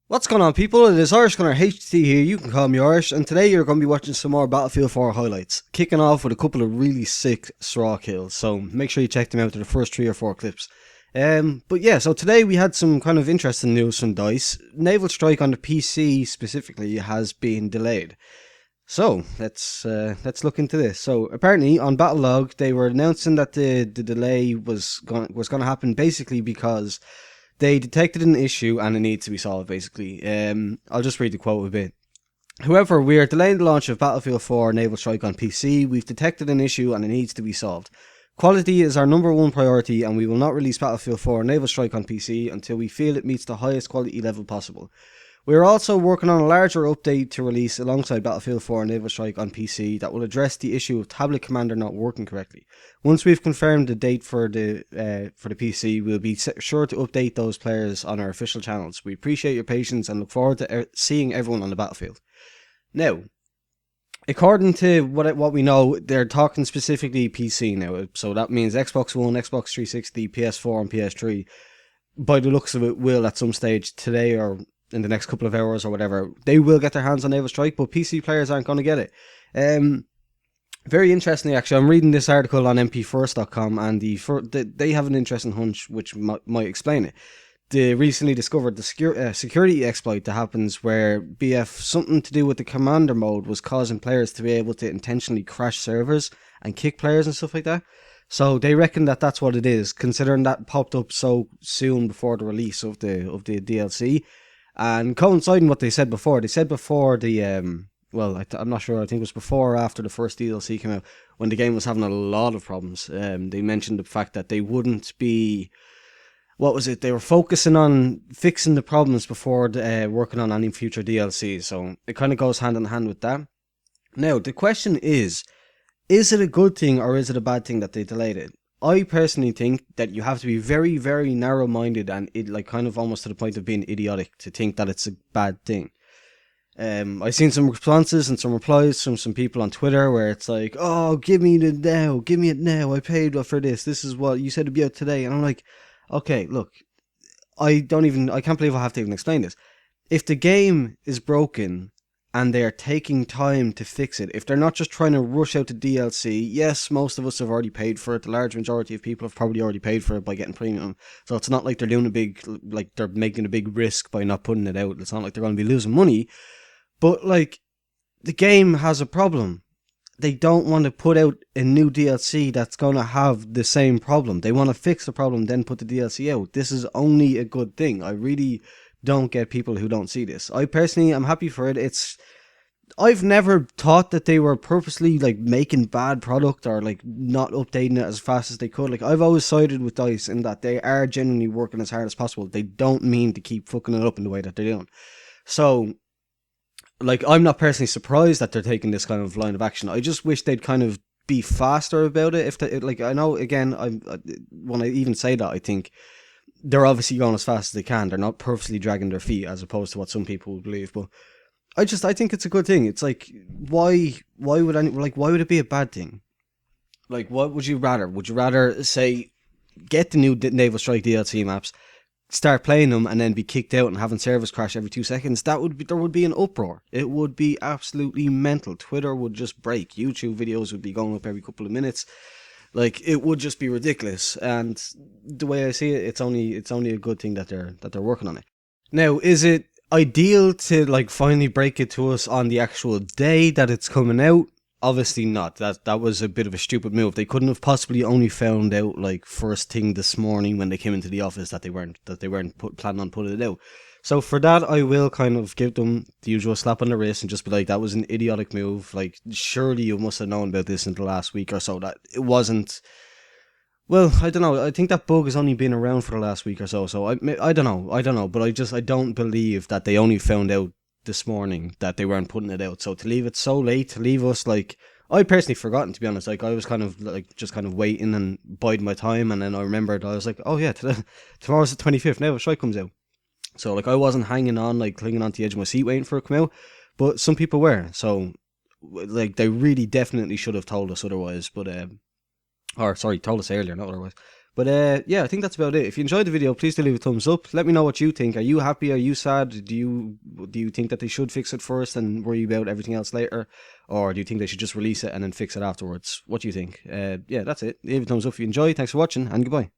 What's going on, people? It is Irish Gunner HT here. You can call me Irish, and today you're going to be watching some more Battlefield 4 highlights. Kicking off with a couple of really sick straw kills, so make sure you check them out to the first 3 or 4 clips. But yeah, so today we had some kind of interesting news from DICE. Naval Strike on the PC specifically has been delayed. So let's look into this. So apparently on Battlelog they were announcing that the delay was going to happen basically because they detected an issue and it needs to be solved, basically. I'll just read the quote a bit. However, we are delaying the launch of Battlefield 4 Naval Strike on PC. We've detected an issue and it needs to be solved. Quality is our number one priority, and we will not release Battlefield 4 Naval Strike on PC until we feel it meets the highest quality level possible. We are also working on a larger update to release alongside Battlefield 4 Naval Strike on PC that will address the issue of Tablet Commander not working correctly. Once we've confirmed the date for the PC, we'll be sure to update those players on our official channels. We appreciate your patience and look forward to seeing everyone on the battlefield. Now, according to what we know, they're talking specifically PC now, so that means Xbox One, Xbox 360, PS4 and PS3, by the looks of it, will at some stage today or in the next couple of hours or whatever, they will get their hands on Naval Strike, but PC players aren't going to get it. Very interestingly, actually, I'm reading this article on mp1st.com, and they have an interesting hunch which might explain it. They recently discovered the security exploit that happens where BF, something to do with the commander mode, was causing players to be able to intentionally crash servers and kick players and stuff like that. So they reckon that that's what it is, considering that popped up so soon before the release of the DLC. And coinciding what they said before the I'm not sure, I think it was before or after the first DLC came out, when the game was having a lot of problems. They mentioned the fact that they wouldn't be, they were focusing on fixing the problems before working on any future DLC, so it kind of goes hand in hand with that. Now, the question is it a good thing or is it a bad thing that they delayed it? I personally think that you have to be very, very narrow-minded and kind of almost to the point of being idiotic to think that it's a bad thing. I've seen some responses and some replies from some people on Twitter where it's like, "Oh, give me it now, I paid for this, this is what you said to be out today," and I'm like, okay, look, I can't believe I have to even explain this. If the game is broken and they're taking time to fix it, if they're not just trying to rush out the DLC, yes, most of us have already paid for it. The large majority of people have probably already paid for it by getting premium. So it's not like they're doing they're making a big risk by not putting it out. It's not like they're going to be losing money. But, the game has a problem. They don't want to put out a new DLC that's going to have the same problem. They want to fix the problem, then put the DLC out. This is only a good thing. I really don't get people who don't see this. I personally am happy for it. I've never thought that they were purposely making bad product or not updating it as fast as they could. I've always sided with DICE in that they are genuinely working as hard as possible. They don't mean to keep fucking it up in the way that they're doing. So, I'm not personally surprised that they're taking this kind of line of action. I just wish they'd kind of be faster about it. If they, I know, again, when I even say that, I think they're obviously going as fast as they can. They're not purposely dragging their feet, as opposed to what some people would believe. But I think it's a good thing. It's why would it be a bad thing? What would you rather? Would you rather say get the new Naval Strike DLC maps, start playing them, and then be kicked out and having servers crash every 2 seconds? There would be an uproar. It would be absolutely mental. Twitter would just break. YouTube videos would be going up every couple of minutes. It would just be ridiculous. And the way I see it, it's only a good thing that they're working on it. Now, is it ideal to finally break it to us on the actual day that it's coming out? Obviously not. That was a bit of a stupid move. They couldn't have possibly only found out first thing this morning when they came into the office that they weren't planning on putting it out. So for that, I will kind of give them the usual slap on the wrist and just be like, that was an idiotic move. Surely you must have known about this in the last week or so. That it wasn't. Well, I don't know. I think that bug has only been around for the last week or so. So I don't know. But I don't believe that they only found out this morning that they weren't putting it out. So to leave it so late, to leave us I personally forgotten, to be honest. I was kind of just kind of waiting and biding my time, and then I remembered. I was like, oh yeah, tomorrow's the 25th. Naval Strike comes out. So I wasn't hanging on clinging onto the edge of my seat waiting for it to come out, but some people were. So they really definitely should have told us otherwise. But told us earlier, not otherwise. But yeah, I think that's about it. If you enjoyed the video, please do leave a thumbs up. Let me know what you think. Are you happy? Are you sad? Do you think that they should fix it first and worry about everything else later? Or do you think they should just release it and then fix it afterwards? What do you think? Yeah, that's it. Leave a thumbs up if you enjoyed. Thanks for watching, and goodbye.